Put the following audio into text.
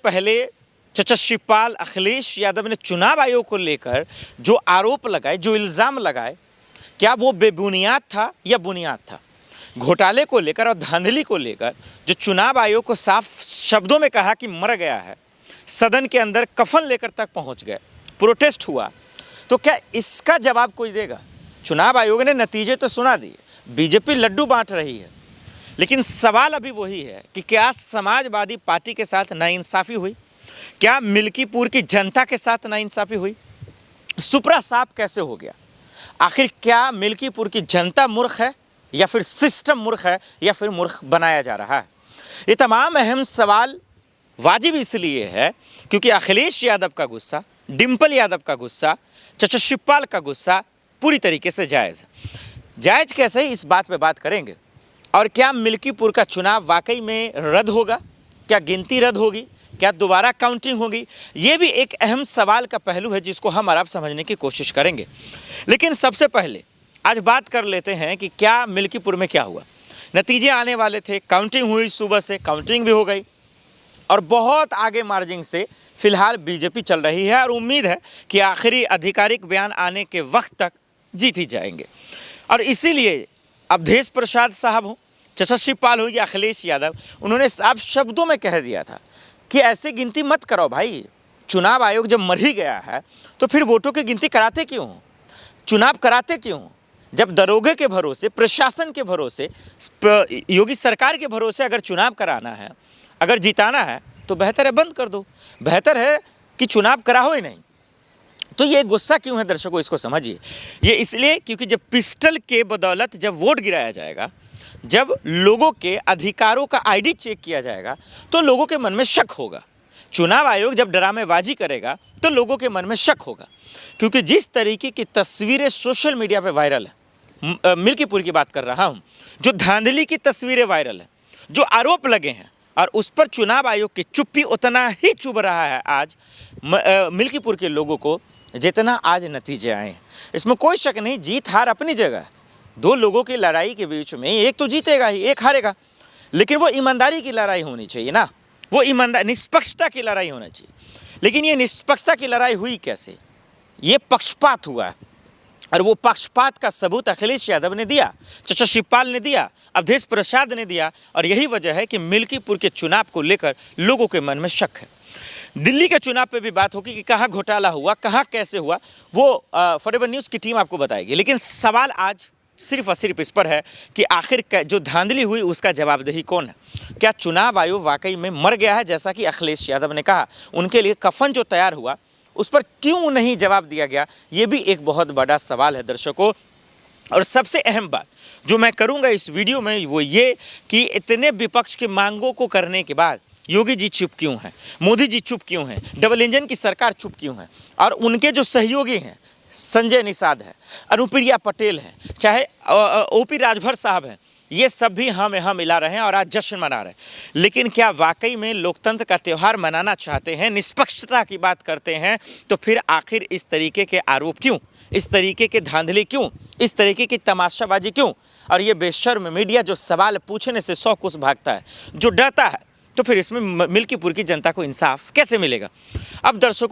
पहले चाचा शिवपाल अखिलेश यादव ने चुनाव आयोग को लेकर जो आरोप लगाए, जो इल्ज़ाम लगाए, क्या वो बेबुनियाद था या बुनियाद था? घोटाले को लेकर और धांधली को लेकर जो चुनाव आयोग को साफ शब्दों में कहा कि मर गया है, सदन के अंदर कफन लेकर तक पहुंच गए, प्रोटेस्ट हुआ, तो क्या इसका जवाब कोई देगा? चुनाव आयोग ने नतीजे तो सुना दिए, बीजेपी लड्डू बांट रही है, लेकिन सवाल अभी वही है कि क्या समाजवादी पार्टी के साथ नाइंसाफ़ी हुई? क्या मिल्कीपुर की जनता के साथ नाइंसाफ़ी हुई? सुपरा साफ कैसे हो गया? आखिर क्या मिल्कीपुर की जनता मूर्ख है या फिर सिस्टम मूर्ख है या फिर मूर्ख बनाया जा रहा है? ये तमाम अहम सवाल वाजिब इसलिए है क्योंकि अखिलेश यादव का गुस्सा, डिम्पल यादव का गुस्सा, चाचा शिवपाल का गुस्सा पूरी तरीके से जायज़ है। जायज़ कैसे, इस बात पे बात करेंगे। और क्या मिल्कीपुर का चुनाव वाकई में रद्द होगा? क्या गिनती रद्द होगी? क्या दोबारा काउंटिंग होगी? ये भी एक अहम सवाल का पहलू है जिसको हम और आप समझने की कोशिश करेंगे। लेकिन सबसे पहले आज बात कर लेते हैं कि क्या मिल्कीपुर में क्या हुआ। नतीजे आने वाले थे, काउंटिंग हुई, सुबह से काउंटिंग भी हो गई और बहुत आगे मार्जिन से फिलहाल बीजेपी चल रही है और उम्मीद है कि आखिरी आधिकारिक बयान आने के वक्त तक जीत ही जाएंगे। और इसीलिए अवधेश प्रसाद साहब हो, चाचा शिवपाल हो या अखिलेश यादव, उन्होंने साफ शब्दों में कह दिया था कि ऐसे गिनती मत करो भाई। चुनाव आयोग जब मर ही गया है तो फिर वोटों की गिनती कराते क्यों हो? चुनाव कराते क्यों हो? जब दरोगे के भरोसे, प्रशासन के भरोसे, योगी सरकार के भरोसे अगर चुनाव कराना है, अगर जिताना है, तो बेहतर है बंद कर दो, बेहतर है कि चुनाव कराओ ही नहीं। तो ये गुस्सा क्यों है दर्शकों, इसको समझिए। ये इसलिए क्योंकि जब पिस्टल के बदौलत जब वोट गिराया जाएगा, जब लोगों के अधिकारों का आईडी चेक किया जाएगा, तो लोगों के मन में शक होगा। चुनाव आयोग जब ड्रामेबाजी करेगा तो लोगों के मन में शक होगा, क्योंकि जिस तरीके की तस्वीरें सोशल मीडिया पे वायरल है, मिल्कीपुर की बात कर रहा हूँ, जो धांधली की तस्वीरें वायरल है, जो आरोप लगे हैं, और उस पर चुनाव आयोग की चुप्पी उतना ही चुभ रहा है आज मिल्कीपुर के लोगों को जितना आज नतीजे आए हैं। इसमें कोई शक नहीं, जीत हार अपनी जगह। दो लोगों की लड़ाई के बीच में एक तो जीतेगा ही, एक हारेगा, लेकिन वो ईमानदारी की लड़ाई होनी चाहिए ना, वो ईमानदार निष्पक्षता की लड़ाई होना चाहिए। लेकिन ये निष्पक्षता की लड़ाई हुई कैसे? ये पक्षपात हुआ है, और वो पक्षपात का सबूत अखिलेश यादव ने दिया, चाचा शिवपाल ने दिया, अवधेश प्रसाद ने दिया, और यही वजह है कि मिल्कीपुर के चुनाव को लेकर लोगों के मन में शक है। दिल्ली के चुनाव पे भी बात होगी कि कहाँ घोटाला हुआ, कहाँ कैसे हुआ, वो फॉरएवर न्यूज़ की टीम आपको बताएगी। लेकिन सवाल आज सिर्फ और सिर्फ इस पर है कि आखिर जो धांधली हुई उसका जवाबदेही कौन है? क्या चुनाव आयोग वाकई में मर गया है जैसा कि अखिलेश यादव ने कहा? उनके लिए कफन जो तैयार हुआ उस पर क्यों नहीं जवाब दिया गया? ये भी एक बहुत बड़ा सवाल है दर्शकों। और सबसे अहम बात जो मैं करूंगा इस वीडियो में वो ये कि इतने विपक्ष की मांगों को करने के बाद योगी जी चुप क्यों हैं, मोदी जी चुप क्यों हैं, डबल इंजन की सरकार चुप क्यों है, और उनके जो सहयोगी हैं, संजय निषाद है, अनुप्रिया पटेल हैं, चाहे ओपी राजभर साहब हैं, ये सब भी हम यहाँ मिला रहे हैं और आज जश्न मना रहे हैं। लेकिन क्या वाकई में लोकतंत्र का त्यौहार मनाना चाहते हैं, निष्पक्षता की बात करते हैं, तो फिर आखिर इस तरीके के आरोप क्यों, इस तरीके के धांधली क्यों, इस तरीके की तमाशाबाजी क्यों? और ये बेशर्म मीडिया जो सवाल पूछने से सौ कुछ भागता है, जो डरता है, तो फिर इसमें मिल्कीपुर की जनता को इंसाफ कैसे मिलेगा? अब दर्शकों